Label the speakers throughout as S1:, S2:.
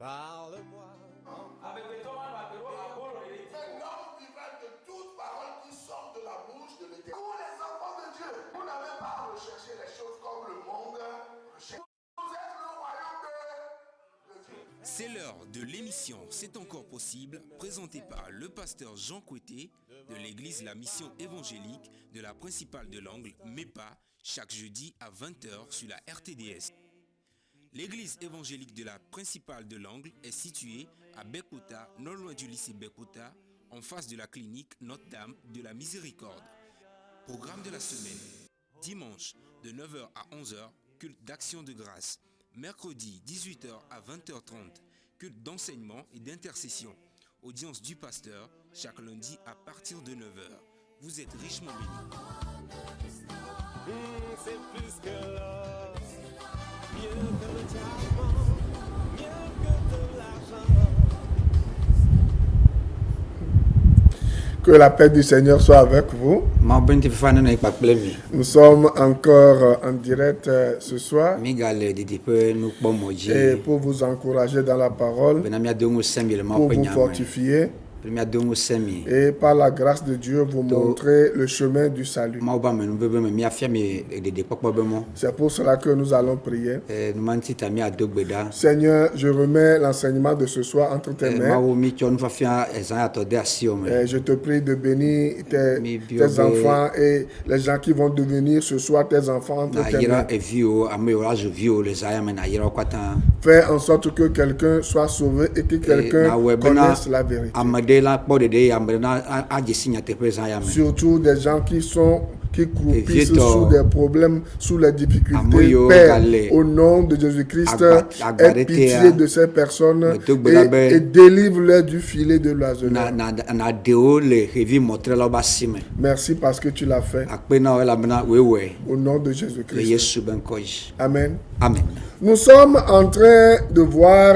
S1: Parle-moi.
S2: Un homme vivra de toute parole qui sort de la bouche de l'Éternel. Vous les enfants de Dieu, vous n'avez pas à rechercher les choses comme le monde recherche. Vous êtes le royaume de Dieu.
S3: C'est l'heure de l'émission C'est encore possible, présentée par le pasteur Jean Coueté de l'église La Mission évangélique de la principale de l'Angle, MEPA, chaque jeudi à 20h sur la RTDS. L'église évangélique de la principale de l'Angle est située à Bekota, non loin du lycée Bekota, en face de la clinique Notre-Dame de la Miséricorde. Programme de la semaine. Dimanche de 9h à 11h, culte d'action de grâce. Mercredi 18h à 20h30, culte d'enseignement et d'intercession. Audience du pasteur chaque lundi à partir de 9h. Vous êtes richement bénis.
S1: C'est plus que l'or, mieux que le diamant, mieux que de l'argent.
S2: Que la paix du Seigneur soit avec vous. Nous sommes encore en direct ce soir. Et pour vous encourager dans la parole, pour vous fortifier, et par la grâce de Dieu, vous montrer le chemin du salut. C'est pour cela que nous allons prier. Seigneur, je remets l'enseignement de ce soir entre tes mains. Et je te prie de bénir tes enfants et les gens qui vont devenir ce soir tes enfants entre tes mains. Fais en sorte que quelqu'un soit sauvé et que quelqu'un connaisse la vérité. Surtout des gens qui croupissent sous des problèmes, sous les difficultés. Père, au nom de Jésus-Christ, aie pitié de ces personnes et délivre-les du filet de l'oiseleur. Merci parce que tu l'as fait. Au nom de Jésus-Christ. Amen.
S4: Amen.
S2: Nous sommes en train de voir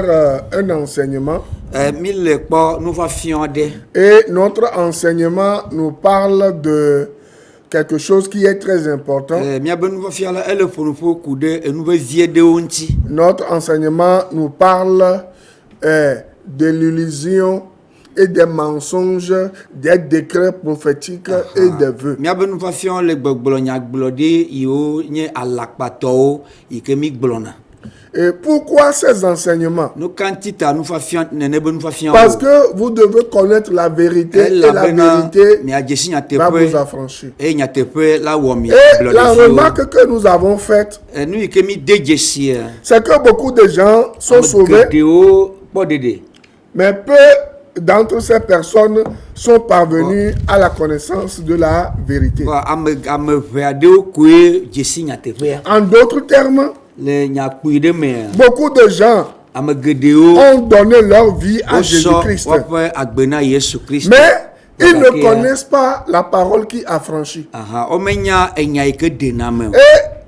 S2: un enseignement. Et notre enseignement nous parle de quelque chose qui est très important. Notre enseignement nous parle de l'illusion et des mensonges, des décrets prophétiques et des vœux. Et pourquoi ces enseignements? Parce que vous devez connaître la vérité et la vérité va vous affranchir. Et la remarque que nous avons faite, c'est que beaucoup de gens sont sauvés, mais peu d'entre ces personnes sont parvenus à la connaissance de la vérité. En d'autres termes, beaucoup de gens ont donné leur vie à Jésus-Christ, mais ils ne connaissent pas la parole qui affranchit. Et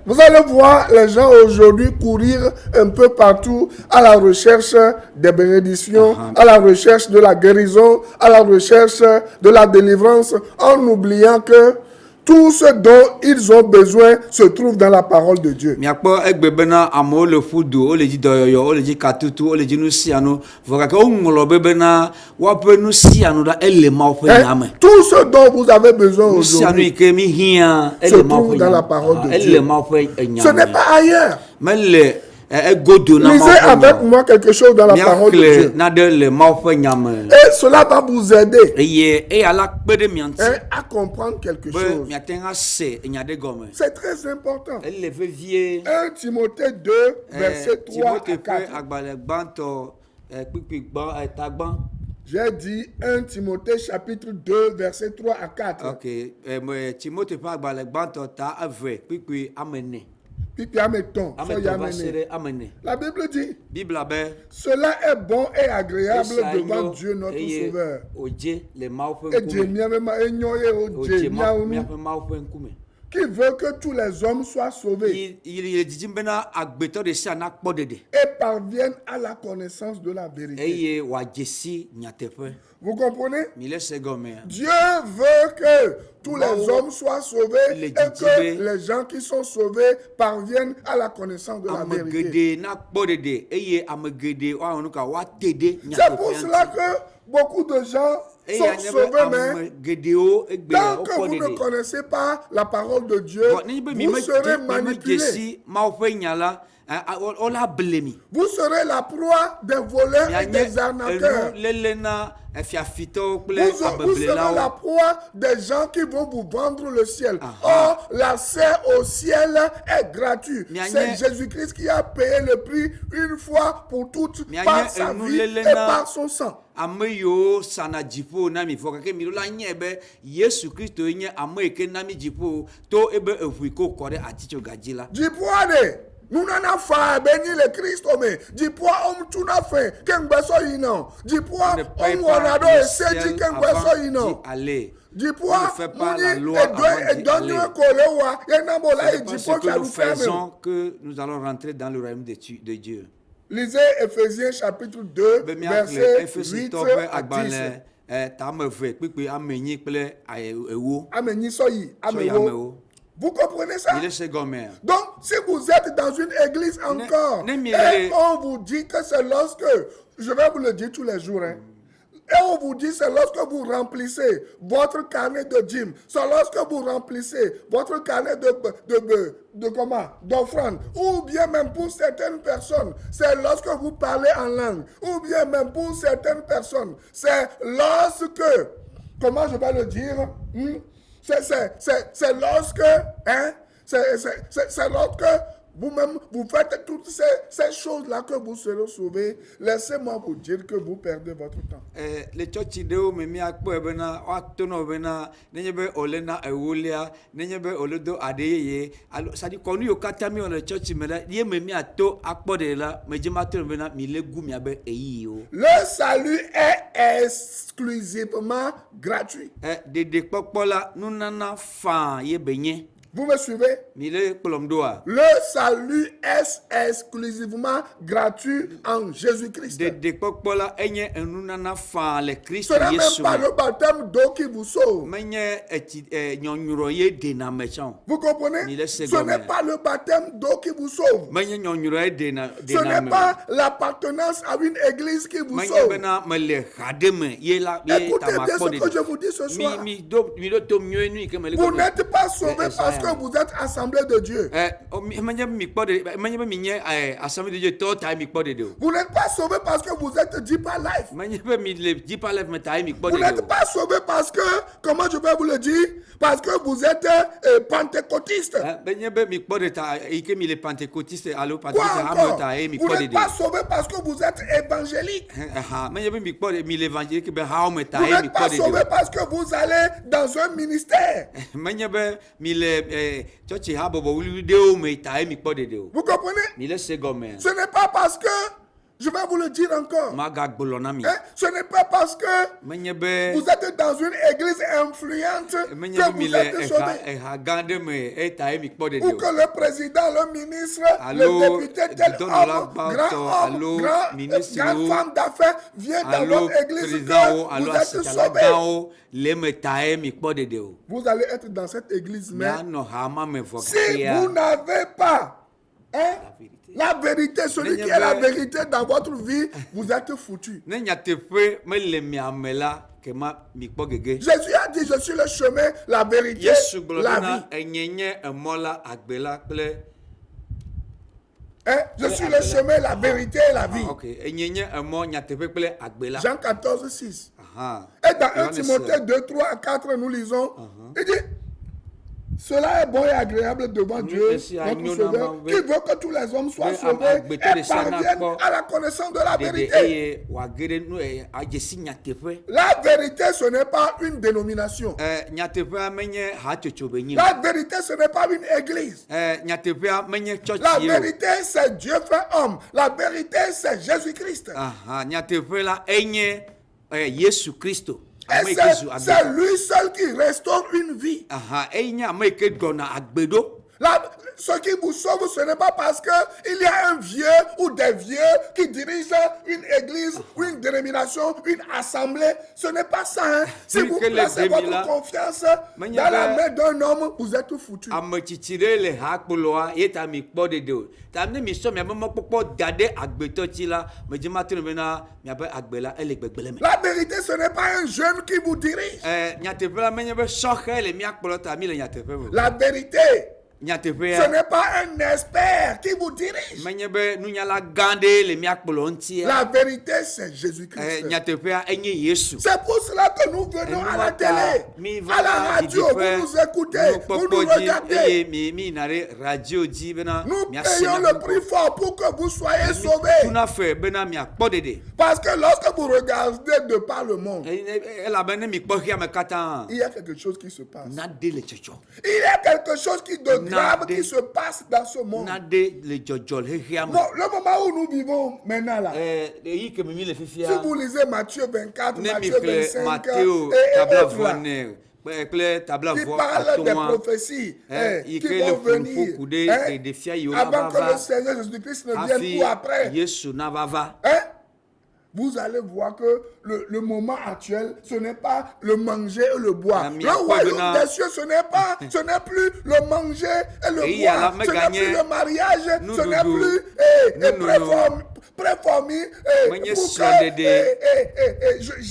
S2: vous allez voir les gens aujourd'hui courir un peu partout à la recherche des bénédictions, à la recherche de la guérison, à la recherche de la délivrance, en oubliant que tout ce dont ils ont besoin se trouve dans la parole de Dieu. Tout ce dont vous avez besoin aujourd'hui se trouve dans la parole de Dieu. Ce n'est pas ailleurs. Lisez avec moi quelque chose dans la parole de Dieu. Et cela va vous aider à comprendre quelque chose. C'est très important. 1 Timothée 2, verset 3 à 4. J'ai dit 1 Timothée chapitre 2, verset 3 à 4. La Bible dit, cela est bon et agréable devant Dieu notre Sauveur. qui veut que tous les hommes soient sauvés
S4: il didi bena agbetɔ de sia nakpɔ dede
S2: et parviennent à la connaissance de la vérité.
S4: eye wadzesi nyateƒe.
S2: Vous comprenez?
S4: Mi le se gɔmea.
S2: Dieu veut que tous les hommes soient sauvés
S4: Les
S2: et que
S4: didibé.
S2: les gens qui sont sauvés parviennent à la connaissance de la
S4: Ame
S2: vérité.
S4: geɖe nakpɔ dede eye ame geɖe woawɔ nu ka woate ɖe
S2: C'est pour
S4: nyateƒea
S2: cela
S4: ŋuti.
S2: que beaucoup de gens
S4: Eye
S2: sont
S4: anye be
S2: sauvés, mais
S4: ame geɖewo egbe
S2: tant que
S4: wokpɔ
S2: vous ne
S4: dede.
S2: connaissez pas la parole de Dieu,
S4: Bon, nenye be mi
S2: vous
S4: me
S2: serez
S4: mi me
S2: manipulés.
S4: dzesi Mawu ƒe nya la wola ble mi.
S2: Vous serez la proie des voleurs et
S4: Mianye
S2: des arnaqueurs.
S4: enu lele na fiafitɔwo kple
S2: Vous serez la
S4: abeblelawo.
S2: proie des gens qui vont vous vendre le ciel.
S4: Aha.
S2: Or, l'accès au ciel est gratuit.
S4: Mianye-
S2: C'est Jésus-Christ qui a payé le prix une fois pour toutes
S4: Mianye
S2: par sa
S4: enu
S2: vie et
S4: lele na-
S2: par son sang.
S4: Ame yiwo sana dziƒo na mi fɔ gake mi la nye be Yesu Kristo nye ame yi ke na mi dziƒo to ebe eʋui ko kɔ ɖe atitsoga dzi la.
S2: Dzipoade, nous n'en fa béni le Christ mais Dzipoa tu n'a fait qu'un beso yino. Dzipoa
S4: Ne paye
S2: on
S4: pas
S2: wanado
S4: le
S2: et c'est
S4: ciel
S2: qu'un
S4: avant
S2: beso
S4: d'y
S2: yino.
S4: aller.
S2: Dzipoa
S4: On ne fait pas la
S2: muni
S4: loi avant d'y aller.
S2: kolewa yenabola
S4: Ce
S2: et
S4: n'est pas ce
S2: Dzipo
S4: que nous
S2: ferme.
S4: faisons que nous allons rentrer dans le royaume de Dieu.
S2: Lisez Ephésiens chapitre 2
S4: Be miakple
S2: verset 8
S4: Efesitɔ ƒe
S2: à 10.
S4: agbalẽ tame ve kpekpe ame enyi kple ewo.
S2: Amen, soyi,
S4: Soyi
S2: amen.
S4: amewo.
S2: Vous comprenez ça?
S4: Il est ce gɔmea.
S2: Donc, si vous êtes dans une église encore,
S4: ne
S2: et
S4: miele-
S2: on vous dit que c'est lorsque, je vais vous le dire tous les jours, hein, et on vous dit c'est lorsque vous remplissez votre carnet de dîmes, c'est lorsque vous remplissez votre carnet de comment, d'offrande, ou bien même pour certaines personnes, c'est lorsque vous parlez en langue, ou bien même pour certaines personnes, c'est lorsque, comment je vais le dire, c'est lorsque, hein, c'est lorsque vous-même, vous faites toutes ces choses-là que vous serez sauvés. Laissez-moi vous dire que vous perdez votre temps.
S4: Le tsɔtsi ɖewo me miakpɔe bena woato nɔ bena nenye be wòle na ewolia nenye be wòle do aɖe yeye alo sadi kɔnu yiwo katã miwɔ le tsɔtsi me la ye me miato akpɔ ɖe la medze mato nɔ bena mi le gu miabe eyiwo.
S2: Le salut est exclusivement gratuit.
S4: Ɖeɖekpɔkpɔ la nunana faa ye be nye.
S2: Vous me suivez?
S4: Mi le kplɔm ɖoa.
S2: Le salut est exclusivement gratuit en Jésus-Christ.
S4: Ɖeɖekpɔkpɔ la enye enunana faa le
S2: Ce
S4: Kristo
S2: n'est même
S4: Yesu
S2: pas
S4: me.
S2: le baptême d'eau qui vous sauve.
S4: Menye nyɔnyrɔ ye ɖena me tsã o.
S2: Vous comprenez?
S4: Il est
S2: Ce
S4: second,
S2: n'est
S4: mais-
S2: pas le baptême d'eau qui vous sauve.
S4: Menye nyɔnyrɔ ye ɖena
S2: Ce n'est
S4: me o.
S2: pas l'appartenance à une église qui vous
S4: Menye
S2: sauve.
S4: bena mele xa ɖe me ye la ye
S2: Écoutez
S4: ta
S2: bien
S4: makpɔ
S2: ce que je
S4: ɖeɖe.
S2: vous dis ce soir.
S4: Mi ɖo to nyuie nu yi ke me le
S2: Vous
S4: gɔme.
S2: n'êtes pas sauvé
S4: Eh,
S2: parce
S4: ça,
S2: que vous êtes assemblé de Dieu.
S4: Menye be mi kpɔ ɖeɖe menye be mi nye assemblée de Dieu tɔwo ta ye mi kpɔ ɖeɖe o.
S2: Vous n'êtes pas sauvé parce que vous êtes Deeper Life.
S4: Menye be mi le Deeper Life me ta ye mi kpɔ
S2: Vous
S4: ɖeɖe
S2: n'êtes
S4: o.
S2: pas sauvé parce que, comment je vais vous le dire, parce que vous êtes pentecôtiste.
S4: Menye be mi kpɔ ɖe ta yi ke mi le pentecôtiste alo
S2: Quoi
S4: pentecôtiste
S2: encore?
S4: ame ta ye mi
S2: Vous
S4: kpɔ
S2: n'êtes pas
S4: ɖeɖe.
S2: sauvé parce que vous êtes évangélique.
S4: Menye be mi kpɔ ɖe mi le évangélique be hawo me ta
S2: Vous
S4: ye mi
S2: n'êtes
S4: kpɔ
S2: pas
S4: ɖeɖe
S2: sauvé
S4: o.
S2: parce que vous allez dans un ministère.
S4: Menye be mi le tsɔtsi habɔbɔ wuli ɖewo me ta ye mi kpɔ ɖeɖe o.
S2: Vous comprenez?
S4: Mi le se gɔmea.
S2: Ce n'est pas parce que, je vais vous le dire encore,
S4: Magagblɔ na mi.
S2: hein, ce n'est pas parce que
S4: Menye be
S2: vous êtes dans une église influente
S4: menye
S2: que
S4: be mi
S2: vous
S4: le
S2: êtes sauvé.
S4: eha gã ɖe me ta ye mi kpɔ ɖeɖe
S2: Ou
S4: o.
S2: que le président, le ministre,
S4: Allô,
S2: le député, tel
S4: Donald
S2: homme,
S4: Trump,
S2: grand homme,
S4: allô,
S2: grande
S4: ministre,
S2: femme d'affaires vient dans
S4: Alo
S2: votre église
S4: président wo
S2: que
S4: alo
S2: vous êtes
S4: asitsala
S2: sauvé.
S4: gãwo le me ta ye mi kpɔ ɖeɖe o.
S2: Vous allez être dans cette église, mais
S4: Mianɔ hama me vɔ
S2: si
S4: kakea.
S2: vous n'avez pas hein, la vérité, celui qui est la vérité dans votre vie, vous êtes foutu.
S4: Ne nyateƒe mele mia me la kema mi kpɔ gege.
S2: Jésus a dit, je suis le chemin, la vérité,
S4: Yesu gblɔ
S2: la
S4: bena
S2: vie.
S4: enye nye emɔ la agbe la kple.
S2: Hein, je suis le chemin, la vérité et la vie.
S4: Ok enye nye emɔ nyateƒe kple agbe la.
S2: Jean 14, 6.
S4: Aha.
S2: Et dans 1
S4: Johannes,
S2: Timothée 2, 3 à 4, nous lisons, il dit, cela est bon et agréable devant Dieu,
S4: merci à
S2: notre
S4: nous,
S2: Sauveur,
S4: nous,
S2: qui veut que tous les hommes soient
S4: mais,
S2: sauvés
S4: agbeto
S2: et
S4: de ça,
S2: parviennent
S4: n'a pas-
S2: à la connaissance de la
S4: Ɖeɖe
S2: vérité.
S4: eye wòage ɖe nu adzesi nyateƒe.
S2: La vérité, ce n'est pas une dénomination.
S4: Nyateƒea menye hatsotso be nyi.
S2: La vérité, ce n'est pas une église.
S4: Nyateƒea menye
S2: La
S4: tsɔtsi ye o.
S2: vérité, c'est Dieu fait homme. La vérité, c'est Jésus-Christ.
S4: Aha, nyateƒe la enye Yesu Kristo.
S2: Et c'est lui seul qui restaure une vie.
S4: Eyi ame yi ke ɖɔna agbeɖo.
S2: Là, ce qui vous sauve, ce n'est pas parce qu'il y a un vieux ou des vieux qui dirigent une église, ou une dénomination, une assemblée. Ce n'est pas ça. Hein. Si
S4: Oui,
S2: vous
S4: que les
S2: placez votre
S4: 2000
S2: confiance
S4: Mais
S2: dans
S4: il y a
S2: la
S4: ben-
S2: main d'un homme, vous êtes foutu.
S4: Ame tsitsi ɖe le ha kplɔa ye ta mi kpɔ ɖeɖe o. Ta ne mi sɔ miaƒe mɔkpɔkpɔ da ɖe agbetɔ dzi la, medze ma to ne bena miaƒe agbe la ele gbegblẽ me.
S2: La vérité, ce n'est pas un jeune qui vous dirige.
S4: Nyateƒe la menye be sɔxe le mía kplɔ ta mi le nyateƒe me.
S2: La vérité, ce
S4: Nyateƒea
S2: n'est pas un expert qui vous dirige.
S4: menye be nunyala gã ɖe le mía kplɔ ŋuti.
S2: La vérité, c'est Jésus-Christ.
S4: Nyateƒea enye Yesu.
S2: C'est pour cela que nous venons à la télé, à la radio, vous nous écoutez, vous nous regardez.
S4: Eye mi yina ɖe radio dzi bena
S2: Nous
S4: miase
S2: payons
S4: nya
S2: le prix fort pour que vous soyez sauvés.
S4: tuna fe bena miakpɔ ɖeɖe.
S2: Parce que lorsque vous regardez de par le monde,
S4: Elabe ne mi kpɔ xeame katã.
S2: il y a quelque chose qui se passe.
S4: Nade le dzɔdzɔ.
S2: Il y a quelque chose de grave
S4: Nade.
S2: qui se passe dans ce monde.
S4: Nade le dzɔdzɔ le xexea me.
S2: Bon, le moment où nous vivons maintenant là,
S4: Eyi ke mi le
S2: si
S4: fifia.
S2: vous lisez Matthieu 24,
S4: Ne mi
S2: Matthieu
S4: xlẽ
S2: 25
S4: Mateo
S2: et
S4: tabla
S2: autres là,
S4: vɔne kple tabla
S2: qui
S4: vɔ
S2: parlent des
S4: atɔ̃a.
S2: prophéties
S4: Yi
S2: qui
S4: ke
S2: vont
S4: le
S2: venir
S4: ƒoƒu ɖe
S2: hein,
S4: ɖevia yiwo
S2: avant
S4: nava
S2: que le
S4: va
S2: Seigneur Jésus-Christ ne vienne
S4: hafi
S2: ou après.
S4: Yesu nava va.
S2: Hein? Vous allez voir que le moment actuel, ce n'est pas le manger et le boire.
S4: Ami
S2: Le royaume
S4: akɔbena-
S2: des cieux, ce n'est plus le manger et le
S4: Et ala
S2: boire.
S4: me
S2: Ce n'est
S4: gagné
S2: plus le mariage.
S4: nous
S2: Ce n'est
S4: doudou.
S2: plus
S4: Nous
S2: préformé
S4: Menye
S2: pour
S4: sɔ
S2: que
S4: ɖeɖe.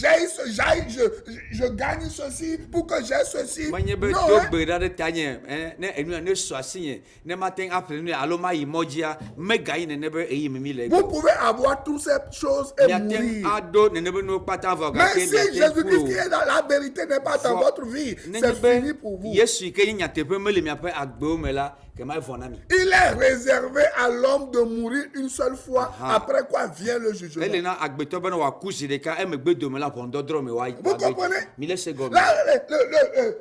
S2: je gagne ceci, pour que j'ai ceci.
S4: Menye be
S2: Non,
S4: do
S2: hein?
S4: gbe ɖa ɖe tanye ne enua ne sɔ asi nye ne mate ŋu aƒle nu alo ma yi mɔ dzia mega yi nene be eyi mimi le
S2: Vous pouvez avoir toutes ces choses et
S4: miate ŋu
S2: mourir.
S4: aɖo nene be nuwo kpata vɔ
S2: Mais
S4: gake
S2: si
S4: miate ŋu
S2: Jésus-Christ qui
S4: ku
S2: est dans la vérité n'est pas dans
S4: Vɔ-
S2: votre vie,
S4: nenye
S2: c'est fini
S4: be
S2: pour vous.
S4: Yesu yi ke nye nyateƒe mele miaƒe agbewo me la kema evɔ na mi.
S2: Il est réservé à l'homme de mourir une seule fois, après quoi vient le jugement.
S4: Ele na agbetɔ bena wòaku zi ɖeka emegbe dome la ʋɔnudɔdrɔ̃ me
S2: Vous comprenez?
S4: mi le se gɔme.
S2: Là,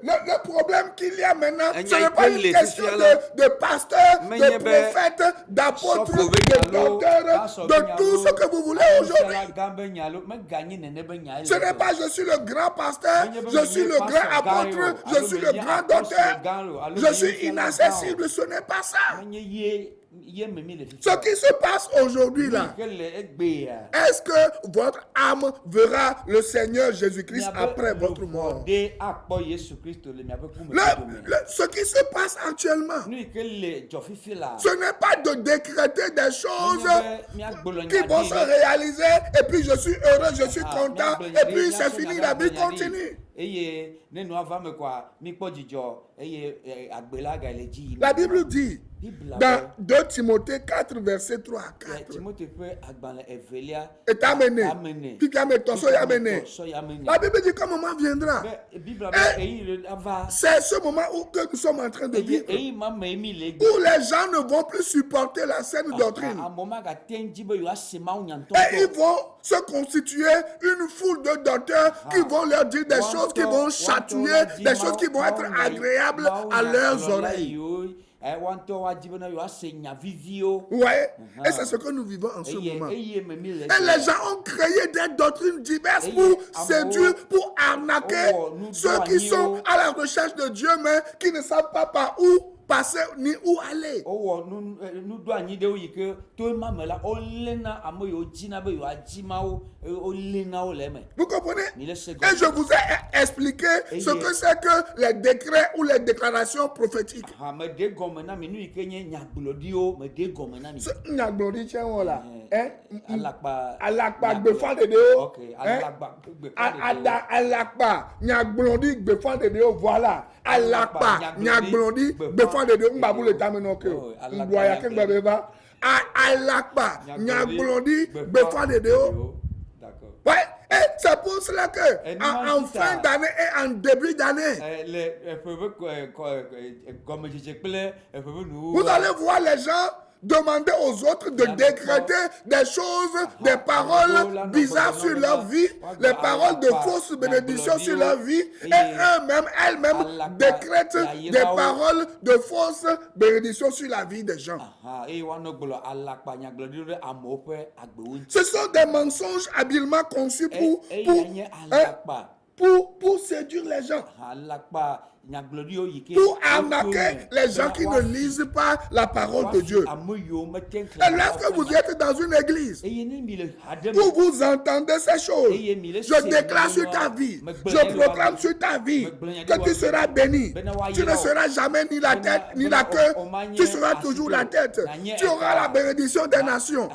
S2: le problème qu'il y a maintenant,
S4: Et
S2: ce
S4: il y a
S2: n'est pas
S4: eu
S2: une
S4: les
S2: question
S4: fifias là.
S2: de pasteur,
S4: Mais
S2: de
S4: il y a ben,
S2: prophète, d'apôtre,
S4: Sɔfo be
S2: de
S4: nyalo,
S2: docteur,
S4: pasɔ be
S2: de
S4: nyalo,
S2: tout ce que vous voulez aujourd'hui.
S4: anufiala gã be nyalo, meganye nene be nya ele
S2: Ce n'est
S4: gbe.
S2: pas je suis le grand pasteur,
S4: Mais il y a
S2: je suis
S4: ben
S2: le grand
S4: pasteur gã
S2: apôtre,
S4: yo,
S2: je
S4: alo
S2: suis
S4: ben
S2: le
S4: il y a
S2: grand
S4: apôtre
S2: docteur,
S4: gã yo, alo
S2: je
S4: ben
S2: suis
S4: il y a
S2: inaccessible. Ce n'est pas ça.
S4: Menye ye memi le
S2: Ce
S4: fifia.
S2: qui se passe aujourd'hui là,
S4: Ke le egbea.
S2: est-ce que votre âme verra le Seigneur Jésus-Christ
S4: Miabe
S2: après votre mort?
S4: lubɔɖe akpɔ Yesu Kristo le miaƒe kume dome.
S2: Ce qui se passe actuellement,
S4: Nu yi ke le dzɔfifi la.
S2: ce n'est pas de décréter des choses
S4: Menye be miagblɔ
S2: qui
S4: nya
S2: vont
S4: ɖi
S2: se
S4: ɖe-
S2: réaliser et puis je suis heureux, je suis
S4: Ah,
S2: content
S4: miagblɔ
S2: et
S4: nya ɖi,
S2: puis c'est
S4: miasɔ
S2: fini,
S4: nya
S2: la
S4: ɖi,
S2: vie
S4: miagblɔ nya ɖi.
S2: continue.
S4: Eye ne nua va me kɔa mikpɔ dzidzɔ eye agbe la ga le dzi yim.
S2: La Bible dit
S4: Bible
S2: dans 2 Timothée 4, verset 3 à 4.
S4: Timote ƒe agbalẽ evelia.
S2: Et amené.
S4: Amene.
S2: Puis Toso Yamene.
S4: Tɔsɔ yamene.
S2: La Bible dit qu'un moment viendra.
S4: Be Bible be
S2: Eh,
S4: eyi le ava.
S2: C'est ce moment où que nous sommes en train de
S4: Eye
S2: vivre.
S4: eyi ma me mi le
S2: Où les gens ne vont plus supporter la saine doctrine.
S4: Amewo magate ŋu dzi be yewoase Mawu
S2: Et
S4: nyatɔtɔ.
S2: ils vont se constituer une foule de docteurs qui vont leur dire des choses qui vont chatouiller, des choses qui vont être agréables à leurs oreilles.
S4: Wantɔ wadzi bena yewoase nya viviwo.
S2: Vous voyez? Et c'est ce que nous vivons en ce moment.
S4: Eye me mi le.
S2: Et les gens ont créé des doctrines diverses pour séduire, pour arnaquer ceux qui sont à la recherche de Dieu, mais qui ne savent pas par où passer ni où aller.
S4: Wowɔ nuɖo anyi ɖewo yi ke to ema me la wolena ame yiwo dzina be yewoadzi mawo wolena wo le eme.
S2: Vous comprenez?
S4: Mi le se
S2: Et je vous ai expliqué ce que c'est que les décrets ou les déclarations prophétiques.
S4: Me de gɔme na mi nu yi ke nye nyagblɔɖiwo me de gɔme na mi.
S2: Ce Nyagbori tient là.
S4: Alakpa.
S2: Alakpa gbefa dede o.
S4: Ok, alakpa gbefa dede o.
S2: Ada alakpa Nyagbori gbefa dede o. Voilà. Alakpa Nyagbori gbefa dede o. Mbabu le tame no ke o. Ndoya ke ngbe ba. Alakpa Nyagbori gbefa dede o.
S4: D'accord.
S2: Ouais, et c'est pour cela que en fin d'année et en début d'année, vous allez voir les gens demander aux autres de décréter des choses, des paroles bizarres sur leur vie, les paroles de fausses bénédictions sur leur vie, et elles-mêmes décrètent des paroles de fausses bénédictions sur la vie des gens. Ce sont des mensonges habilement conçus pour séduire les gens,
S4: alakpa nyagblɔɖiwo yi ke
S2: pour arnaquer les gens qui ne lisent pas la parole de Dieu.
S4: ame yiwo mete ŋu
S2: Et lorsque vous êtes dans une église
S4: eye ne mi le ha ɖe
S2: où vous entendez ces choses,
S4: Eye mi le
S2: je
S4: se
S2: déclare
S4: mi
S2: sur
S4: le
S2: ta
S4: wa-
S2: vie,
S4: me gblẽ
S2: je
S4: nya ɖe
S2: proclame
S4: wa-
S2: sur ta vie
S4: me gblẽ nya
S2: que
S4: ɖe
S2: tu
S4: wa-
S2: seras béni.
S4: bena wa
S2: Tu ne
S4: yra o.
S2: seras jamais ni la tête ni la
S4: Bena
S2: queue,
S4: o ma nye
S2: tu seras
S4: asi
S2: toujours
S4: to.
S2: la tête.
S4: Na nye
S2: Tu auras
S4: eta.
S2: la bénédiction des nations.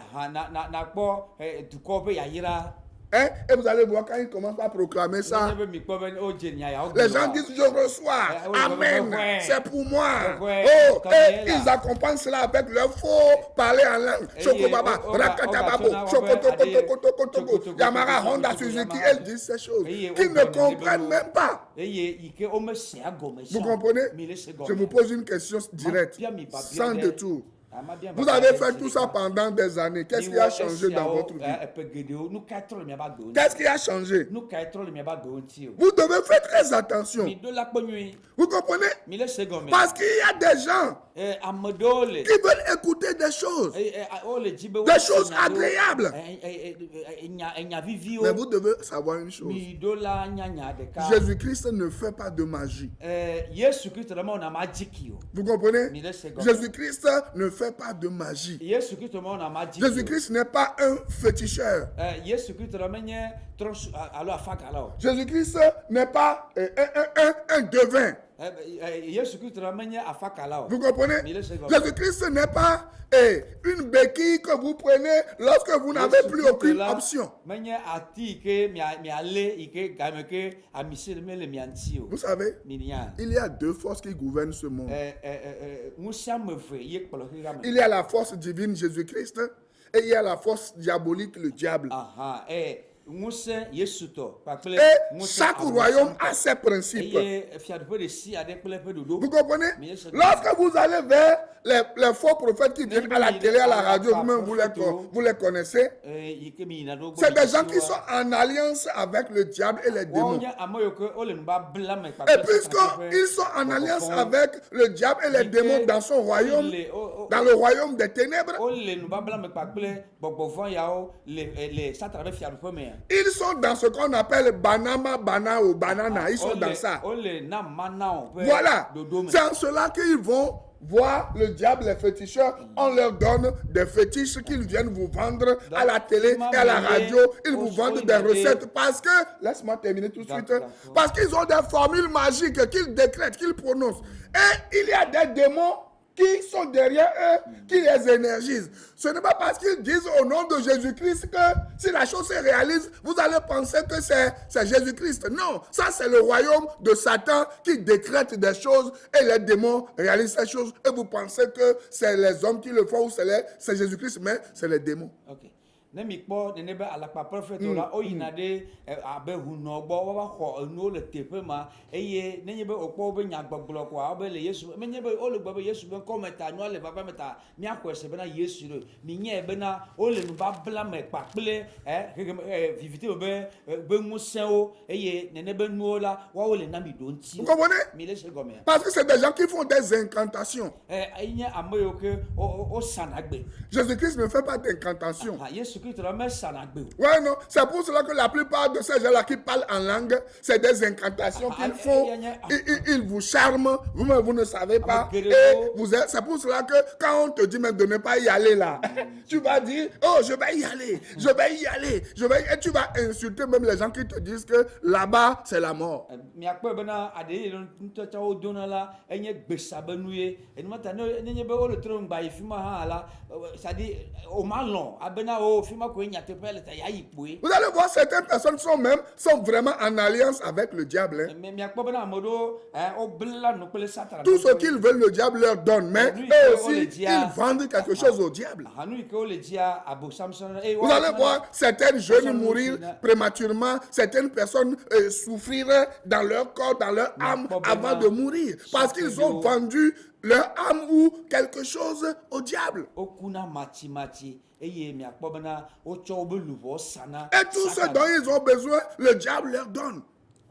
S4: nakpɔ dukɔ ƒe yayra.
S2: Hein? Et vous allez voir quand il commence à proclamer ça.
S4: Ne be mi kpɔ be o dze nya yawo
S2: Les
S4: gblɔ
S2: gens
S4: wa.
S2: disent je reçois.
S4: oui,
S2: Amen.
S4: ouais.
S2: C'est pour moi.
S4: Ouais.
S2: Oh,
S4: Comme
S2: et
S4: elle, là.
S2: ils accompagnent cela avec leur faux parler en langue.
S4: Et
S2: Chokobaba,
S4: oh,
S2: Rakatababo,
S4: oh,
S2: Chokoto,
S4: oh,
S2: Koto, Koto,
S4: Chokoto,
S2: Yamara,
S4: Koto,
S2: Honda,
S4: Koto,
S2: Suzuki.
S4: Yamaha.
S2: Elles disent ces choses
S4: Et
S2: qu'ils
S4: oh,
S2: ne
S4: bon,
S2: comprennent
S4: bon.
S2: même pas.
S4: Eye yi ke o me se agɔme
S2: Vous
S4: sɔŋ.
S2: comprenez?
S4: Mi le se gɔme.
S2: Je vous pose une question directe,
S4: bien, mi ba bien
S2: sans
S4: dɛ.
S2: détour.
S4: Ama bien
S2: Vous
S4: ba
S2: avez
S4: bien
S2: fait
S4: dɛ
S2: tout
S4: si
S2: ça
S4: le
S2: pendant des années. Qu'est-ce
S4: Mi
S2: qui a
S4: wɔ
S2: changé dans
S4: esiawo,
S2: votre vie?
S4: Eƒe geɖewo, nu kae trɔ le miaba gbewo ŋuti?
S2: Qu'est-ce qui a changé?
S4: Nu kae trɔ le miaba gbewo ŋuti o?
S2: Vous devez faire très attention.
S4: Mi do la kpɔ nyuie.
S2: Vous comprenez?
S4: Mi le se gɔme.
S2: Parce qu'il y a des gens
S4: Ame ɖewo le.
S2: qui veulent écouter des choses.
S4: O le dzi be
S2: Des choses agréables.
S4: Nya viviwo.
S2: Mais vous devez savoir une chose.
S4: Mi do la nyanya ɖeka.
S2: Jésus-Christ ne fait pas de magie.
S4: Yesu Kristo ɖe mewɔna magiki o.
S2: Vous comprenez?
S4: Mi le se gɔme.
S2: Jésus-Christ ne fait pas de magie.
S4: Yesu Kristo mewɔna magiki o.
S2: Jésus-Christ n'est pas un féticheur.
S4: Yesu Kristo ɖe menye trɔsu alo afakala o.
S2: Jésus-Christ n'est pas un devin.
S4: Yesu Kristo ɖe menye afakala o.
S2: Vous comprenez?
S4: Mi le se gɔme.
S2: Jésus-Christ n'est pas une béquille que vous prenez lorsque vous n'avez
S4: Yesu
S2: plus
S4: Kristo
S2: aucune
S4: la
S2: option.
S4: menye ati yi ke miale yi ke game ke amisi mele mia ŋuti o.
S2: Vous savez,
S4: Mi nya.
S2: il y a deux forces qui gouvernent ce monde.
S4: Ŋusẽ ame eve ye kplɔ xexea me.
S2: Il y a la force divine Jésus-Christ et il y a la force diabolique, le diable.
S4: Aha, ŋusẽ Yesu tɔ kpakple
S2: Et
S4: ŋusẽ
S2: chaque
S4: abosam
S2: royaume
S4: tɔ.
S2: a ses principes.
S4: Eye fiaɖuƒe ɖe si aɖe kple eƒe
S2: Vous
S4: ɖoɖo.
S2: comprenez?
S4: Mais il se-
S2: Lorsque vous allez vers les faux prophètes qui viennent à la télé, à la radio, vous-même vous les connaissez,
S4: Yi ke mi yina ɖo gbɔ
S2: c'est des
S4: yi
S2: gens
S4: si
S2: qui
S4: wa-
S2: sont en alliance avec le diable et les
S4: Woawo
S2: démons.
S4: nye ame yiwo ke wole nubabla me
S2: Et
S4: kpakple
S2: puisqu'ils sont en alliance avec le diable et les démons dans son royaume, dans le royaume des ténèbres,
S4: wole nubabla me kpakple gbɔgbɔ vɔ yawo le satana ƒe fiaɖuƒe mea.
S2: ils sont dans ce qu'on appelle banama, bana ou banana. Ils sont
S4: Wole-
S2: dans ça.
S4: wole na mana ƒe
S2: Voilà.
S4: ɖoɖo me.
S2: C'est en cela qu'ils vont voir le diable, les féticheurs. On leur donne des fétiches qu'ils viennent vous vendre à la télé et à la radio. Ils vous vendent des recettes parce que, laisse-moi terminer tout de suite,
S4: D'accord.
S2: parce qu'ils ont des formules magiques qu'ils décrètent, qu'ils prononcent. Et il y a des démons qui sont derrière eux, qui les énergisent. Ce n'est pas parce qu'ils disent au nom de Jésus-Christ que si la chose se réalise, vous allez penser que c'est Jésus-Christ. Non, ça c'est le royaume de Satan qui décrète des choses et les démons réalisent ces choses. Et vous pensez que c'est les hommes qui le font ou c'est Jésus-Christ, mais c'est les démons.
S4: Ok. Ne mi kpɔ nene be alakpa prɔfɛtɔ la wo yina ɖe abe hunɔ gbɔ woava xɔ enuwo le teƒe ma eye nenye be wokpɔ wobe nyagbɔgblɔ koa wobe le Yesu menye be wole gbe be Yesu be ŋkɔ me ta nua le vava me ta miaxɔe se bena Yesu ɖo mi nyae bena wole nubabla me kpakple viviti be ŋusẽwo eye nene be nuwo la woawo le na mi ɖo ŋuti.
S2: Vous comprenez?
S4: Mi le se gɔmea.
S2: Parce que c'est des gens qui font des incantations.
S4: Enye ame yiwo ke wo sana gbe.
S2: Jésus-Christ ne fait pas d'incantations.
S4: Yesu Kristo la me sana gbe o.
S2: Ouais, non, c'est pour cela que la plupart de ces gens-là qui parlent en langue, c'est des incantations qu'ils font. Ils vous charment, vous-même vous ne savez pas. Et c'est pour cela que quand on te dit même de ne pas y aller là, tu vas dire, oh, je vais y aller, je vais y aller, et tu vas insulter même les gens qui te disent que là-bas, c'est la mort.
S4: Miakpɔ bena aɖe nutɔtɔwo dona la enye gbesa be nu ye enumata nenye be wole trɔ ŋgba yi fi ma hã la c'est-à-dire o ma lɔn abena o fi ma koe nyateƒe le ta ya yi kpoe.
S2: Vous allez voir, certaines personnes sont vraiment en alliance avec le diable. Hein.
S4: Miakpɔ bena ame ɖewo wobla nu kple satana.
S2: Tout ce qu'ils veulent, le diable leur donne, mais eux aussi, ils vendent quelque chose au diable.
S4: Hanu yi ke wole dzia abosam sɔnna.
S2: Vous allez voir certaines jeunes mourir prématurément, certaines personnes souffrir dans leur corps, dans leur âme avant de mourir, parce qu'ils ont vendu leur âme ou quelque chose au diable.
S4: Okuna mati eye miakpɔ bena wotsɔ wobe luʋɔ sana.
S2: Et tout ce dont ils ont besoin, le diable leur donne.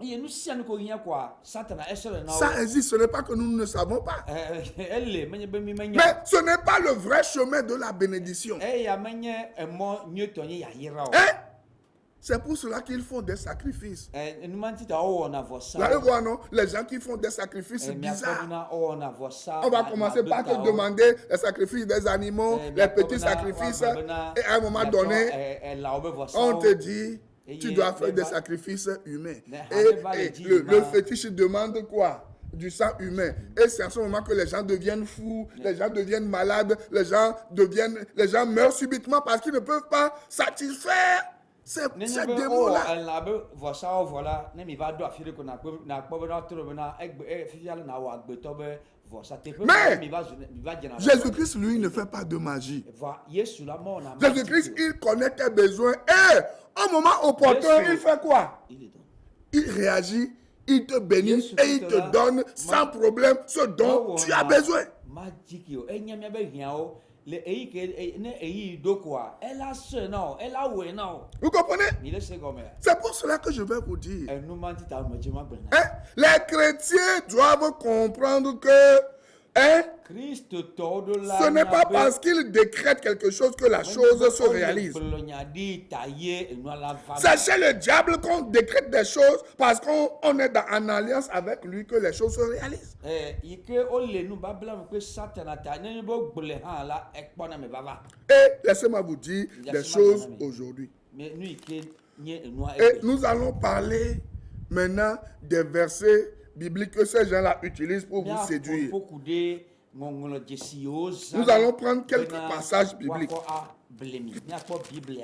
S4: Eye nu sia nu ko hiã koa satana esɔle na wo.
S2: Ça existe, ce n'est pas que nous ne savons pas.
S4: Ele menye be mi menya.
S2: Mais ce n'est pas le vrai chemin de la bénédiction.
S4: Eya menye emɔ nyuietɔ nye yayira o.
S2: Hein? C'est pour cela qu'ils font des sacrifices.
S4: Enuma ti ta ɔwɔ na vɔ
S2: Vous allez
S4: sa.
S2: voir, non? Les gens qui font des sacrifices
S4: Miakpɔ
S2: bizarres.
S4: bena ɔwɔ na vɔ sa.
S2: On va commencer par te demander les sacrifices des animaux, les petits sacrifices. Et à un moment donné, on te dit, tu dois faire des sacrifices humains. Et le fétiche demande quoi? Du sang humain. Et c'est à ce moment que les gens deviennent fous, les gens deviennent malades, les gens meurent subitement parce qu'ils ne peuvent pas satisfaire ces démons-là. Mais Jésus-Christ, lui, ne fait pas de magie. Jésus-Christ, il connaît tes besoins. Et au moment opportun, il fait quoi? Il réagit, il te bénit et il te donne sans problème ce dont tu as besoin. Vous comprenez? C'est pour cela que je vais vous dire. Les chrétiens doivent comprendre que ce n'est pas parce qu'il décrète quelque chose que la chose se réalise. C'est chez le diable qu'on décrète des choses parce qu'on est en alliance avec lui que les choses se réalisent. Et laissez-moi vous dire des choses aujourd'hui. Et nous allons parler maintenant des versets bibliques que ces gens-là utilisent pour vous séduire. Nous allons prendre quelques passages bibliques.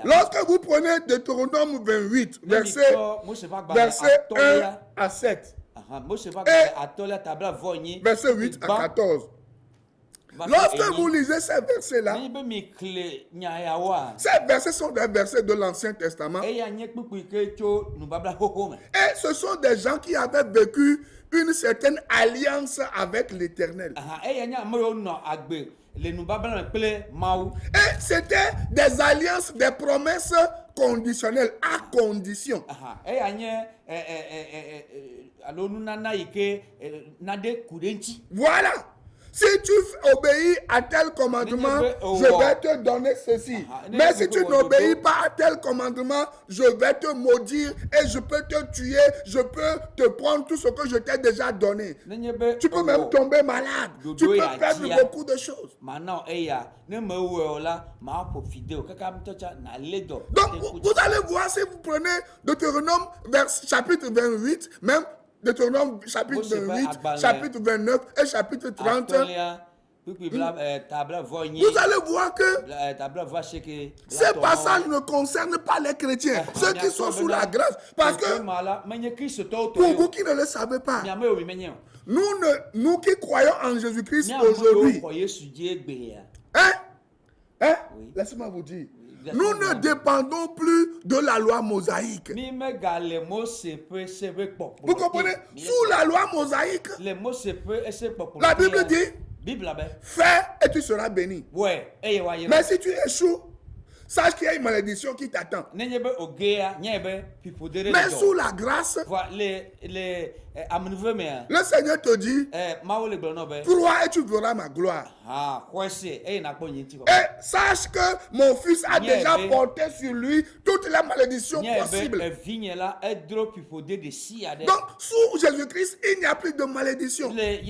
S2: Lorsque vous prenez Deutéronome 28, verset 1 à 7, et verset 8 à 14, lorsque vous lisez ces versets-là, ces versets sont des versets de l'Ancien Testament. Et ce sont des gens qui avaient vécu une certaine alliance avec l'Éternel. Et c'était des alliances, des promesses conditionnelles, à condition. Voilà. Si tu obéis à tel commandement, je vais te donner ceci. Mais si tu n'obéis pas à tel commandement, je vais te maudire et je peux te tuer, je peux te prendre tout ce que je t'ai déjà donné. Tu peux même tomber malade. Tu peux perdre beaucoup de choses. Donc, vous allez voir si vous prenez Deutéronome chapitre 28, même Deutéronome chapitre 28, chapitre 29 et chapitre 30. Vous allez voir que ces passages ne concernent pas les chrétiens, ceux qui sont sous la grâce. Parce que, pour vous qui ne le savez pas, nous qui croyons en Jésus-Christ aujourd'hui, laissez-moi vous dire, nous ne dépendons plus de la loi mosaïque. Vous comprenez? Sous la loi mosaïque, la Bible dit, fais et tu seras béni. Mais si tu échoues, sache qu'il y a une malédiction qui t'attend. Mais sous la grâce, le Seigneur te dit, crois et tu verras ma gloire. Et sache que mon fils a déjà porté sur lui toutes les malédictions possibles. Donc, sous Jésus-Christ, il n'y a plus de malédiction. C'est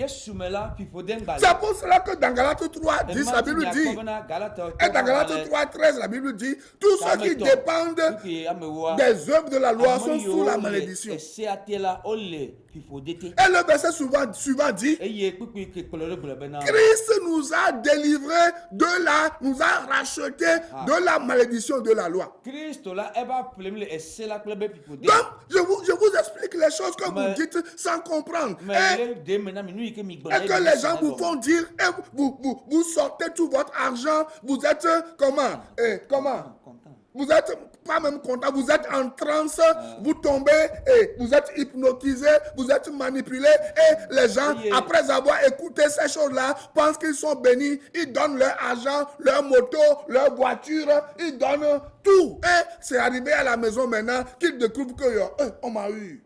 S2: pour cela que dans Galates 3, 10, la Bible dit, et dans Galates 3, 13, la Bible dit, tous ceux qui dépendent des œuvres de la loi sont sous la malédiction. Et le verset suivant dit, Christ nous a délivrés nous a rachetés de la malédiction de la loi. Donc, je vous explique les choses que vous dites sans comprendre. Et que les gens vous font dire, et vous sortez tout votre argent, vous êtes comment? Vous êtes pas même content, vous êtes en transe, vous tombez et vous êtes hypnotisé, vous êtes manipulé et les gens, après avoir écouté ces choses-là, pensent qu'ils sont bénis, ils donnent leur argent, leur moto, leur voiture, ils donnent tout. Et c'est arrivé à la maison maintenant qu'ils découvrent que on m'a eu.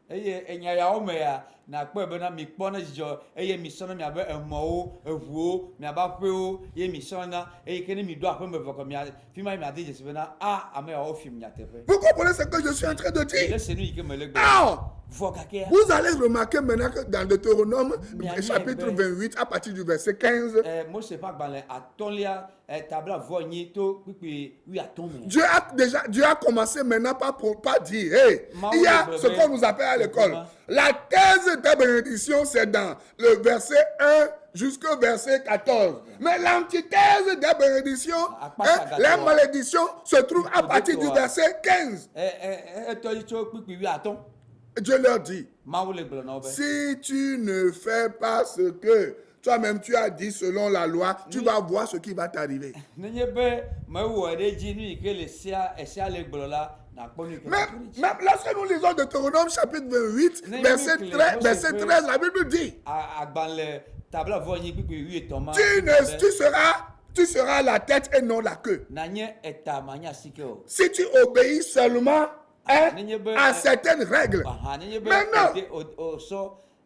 S4: eye enya yawo me ya na kpɔ bena mi kpɔ ne dzidzɔ eye mi sɔna miabe emɔwo eʋuwo miabe aƒewo ye mi sɔna eye ke ne mi do aƒe me vɔ kɔ mia fi ma mia de dzesi bena ame yawo fi nyateƒe.
S2: Vous comprenez ce que je suis en train de dire?
S4: Laisse nous y que me le
S2: Alors,
S4: vɔ kakea.
S2: vous allez remarquer maintenant que dans Deutéronome, chapitre 28, à partir du verset 15,
S4: Mose pas gbalẽ atɔ̃lia tabla vɔ nyi to kpikpi wi atɔ̃ me.
S2: Dieu a commencé maintenant par dire, hey, il y a ce qu'on nous appelle à l'école. La thèse de bénédiction, c'est dans le verset 1 jusqu'au verset 14. Mais l'antithèse de bénédiction, la malédiction, se trouve à partir du verset 15.
S4: Etɔli tso kpikpi wi atɔ̃.
S2: Dieu leur dit,
S4: Mawu le gblɔ na wo be.
S2: si tu ne fais pas ce que toi-même tu as dit selon la loi, tu vas voir ce qui va t'arriver.
S4: Nenye be mewɔ ɖe dzi nu yi ke le esia le gblɔ la nakpɔ nu yi ke
S2: Même lorsque nous lisons Deutéronome chapitre 28, verset 13, la Bible dit,
S4: agbalẽ tabla vɔ nyi kpikpi wi etɔ̃ ma.
S2: tu seras la tête et non la queue.
S4: Nanye eta ma nye asike o.
S2: Si tu obéis seulement à certaines règles. Maintenant,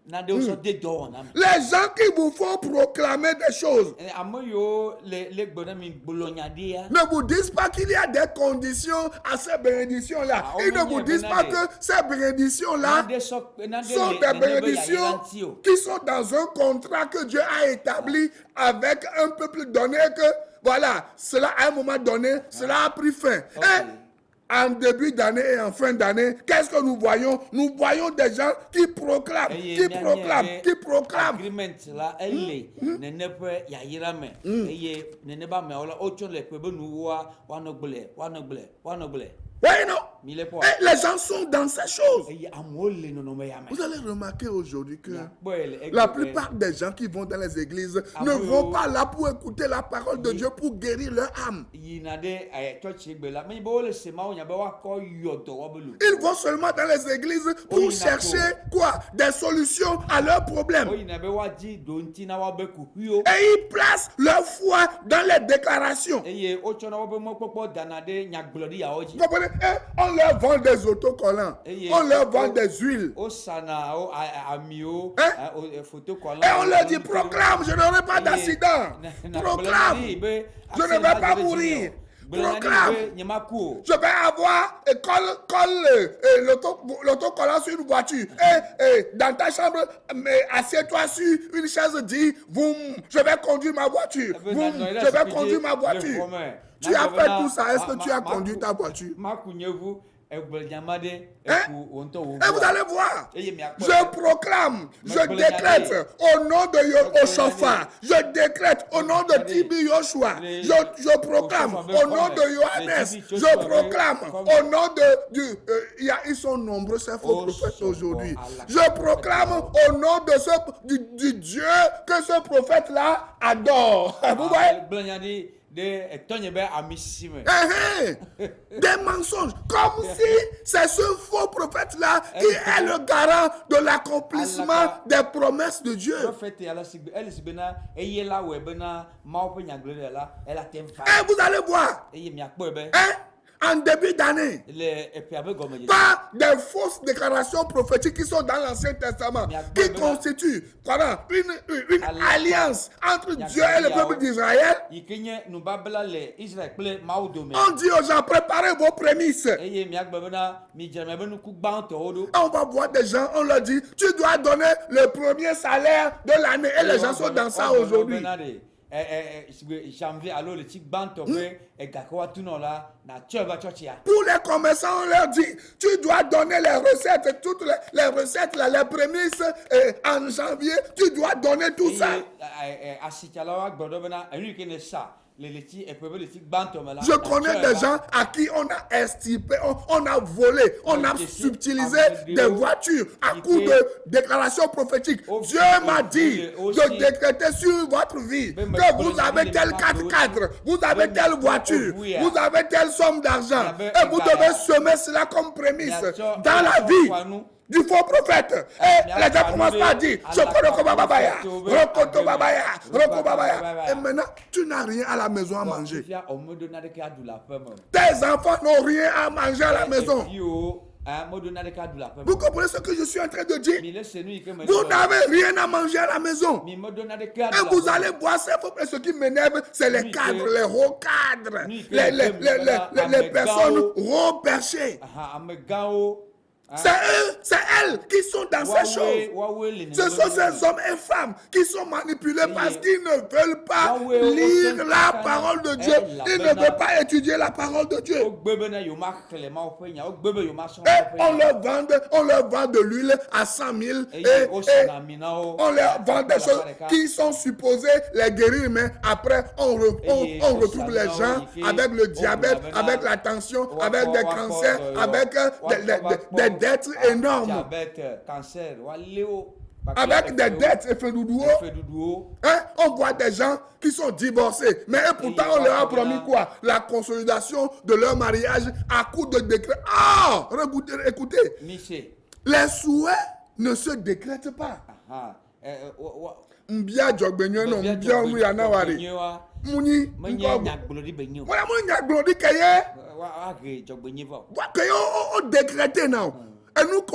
S2: les gens qui vous font proclamer des choses ne vous disent pas qu'il y a des conditions à ces bénédictions-là. Ils ne vous disent pas que ces bénédictions-là sont des bénédictions qui sont dans un contrat que Dieu a établi avec un peuple donné que, voilà, cela à un moment donné, cela a pris fin. Et en début d'année et en fin d'année, qu'est-ce que nous voyons? Nous voyons des gens qui proclament.
S4: Agreement là, elle ne peut y aller mais ne pas mais on autre les peuples nous voient
S2: Oui, non. Et les gens sont dans ces choses. Vous allez remarquer aujourd'hui que la plupart des gens qui vont dans les églises ne vont pas là pour écouter la parole de Dieu pour guérir leur âme. Ils vont seulement dans les églises pour chercher quoi? Des solutions à leurs problèmes. Et ils placent leur foi dans les déclarations. Vous comprenez? On leur vend des autocollants. On leur vend des huiles. Et on leur dit, proclame, je n'aurai pas d'accident. Proclame, je ne vais pas mourir. Proclame, je vais avoir l'autocollant sur une voiture. Et dans ta chambre, assieds-toi sur une chaise, dis, je vais conduire ma voiture. Je vais conduire ma voiture. Tu as fait tout ça. Est-ce que tu as conduit ta voiture? Et vous allez voir, je proclame, je décrète au nom de Yehoshaphat, je décrète au nom de Tibi Yoshua, je proclame au nom de Johannes, je proclame au nom ils sont nombreux ces faux prophètes aujourd'hui. Je proclame au nom de du Dieu que ce prophète-là adore. Vous voyez? Des mensonges, comme si c'est ce faux prophète-là qui est le garant de l'accomplissement des promesses de Dieu. Et vous allez voir, en début d'année, par des fausses déclarations prophétiques qui sont dans l'Ancien Testament, qui constituent une alliance entre Dieu et le peuple d'Israël. On dit aux gens, préparez vos prémices. On va voir des gens, on leur dit, tu dois donner le premier salaire de l'année. Et les gens sont dans ça aujourd'hui. Janvier alors le tic banto et pour les commerçants on leur dit tu dois donner les recettes toutes les recettes là, les prémices en janvier tu dois donner tout ça. Je connais des gens à qui on a estimé, on a volé, on a subtilisé des voitures à coup de déclarations prophétiques. Dieu m'a dit de décréter sur votre vie que vous avez tel 4x4, vous avez telle voiture, vous avez telle somme d'argent et vous devez semer cela comme prémisse dans la vie du faux prophète. Et les gens commencent à dire et maintenant tu n'as rien à la maison à manger. Tes enfants n'ont rien à manger à la maison. Vous comprenez ce que je suis en train de dire?
S4: Mi le senu ike me
S2: Vous
S4: do.
S2: n'avez rien à manger à la maison.
S4: Mi me donna de
S2: Et
S4: cadre.
S2: vous allez boire ça. Ce qui m'énerve, c'est les
S4: Ni
S2: cadres,
S4: que-
S2: les hauts cadres,
S4: ni que
S2: les
S4: les
S2: les personnes
S4: gao.
S2: haut perchées.
S4: Amegao.
S2: C'est elles qui sont dans ces choses. Ce sont ces hommes et femmes qui sont manipulés parce qu'ils ne veulent pas lire la parole de Dieu. Ils ne veulent pas étudier la parole de Dieu. Et on leur vend de l'huile à 100 000 et on leur vend des choses qui sont supposées les guérir, mais après on retrouve les gens avec le diabète, avec la tension, avec des cancers, avec des dettes énormes. Avec des dettes et fédoudouo. On voit des gens qui sont divorcés, mais pourtant on leur a promis quoi? La consolidation de leur mariage à coup de décret. Ah! Écoutez, les souhaits ne se décrètent pas. Mbia jogbenyo no mbia mu ya na wari. Muni voilà muni nyaglodi kaye. Wa kaye o décréter now. Et nous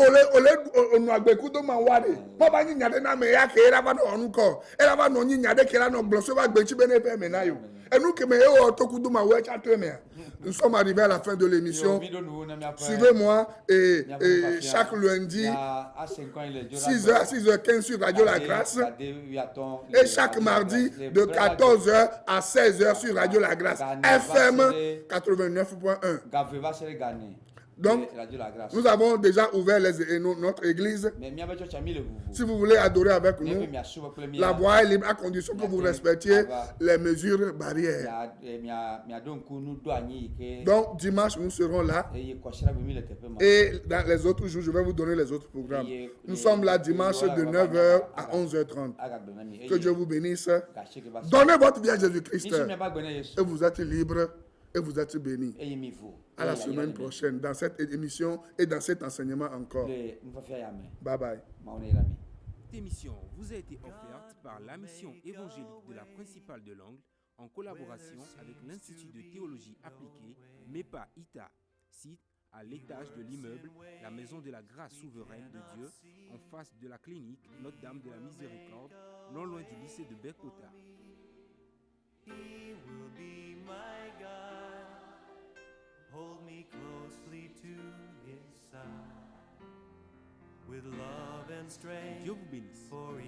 S2: on a beaucoup de mawari. Mo ba ni nyade na me ya ke era ba no onu ko. Era ba no ni nyade ke ra no glonso ba gbenchi bene pe me na yo. Et nous que me o to kudu ma we cha to me. Nous sommes arrivés à la fin de l'émission. Suivez-moi et chaque lundi 6h à 6h15 sur Radio La Grâce et chaque mardi de 14h à 16h sur Radio La Grâce FM 89.1. Donc, nous avons déjà ouvert notre église. Si vous voulez adorer avec nous, la voie est libre à condition que vous respectiez les mesures barrières. Donc, dimanche, nous serons là. Et dans les autres jours, je vais vous donner les autres programmes. Nous sommes là dimanche de 9h à 11h30. Que Dieu vous bénisse. Donnez votre vie à Jésus-Christ. Et vous êtes libre. Et vous êtes bénis. À la semaine prochaine, dans cette émission et dans cet enseignement encore. Bye bye.
S3: Cette émission vous a été offerte par la mission évangélique de la principale de l'Angle en collaboration avec l'Institut de théologie appliquée MEPA ITA, site à l'étage de l'immeuble La Maison de la Grâce Souveraine de Dieu, en face de la clinique Notre-Dame de la Miséricorde, non loin du lycée de Bekota.
S1: He will be my God. Hold me closely to his side. With love and strength
S3: Dieu vous bénisse.
S1: for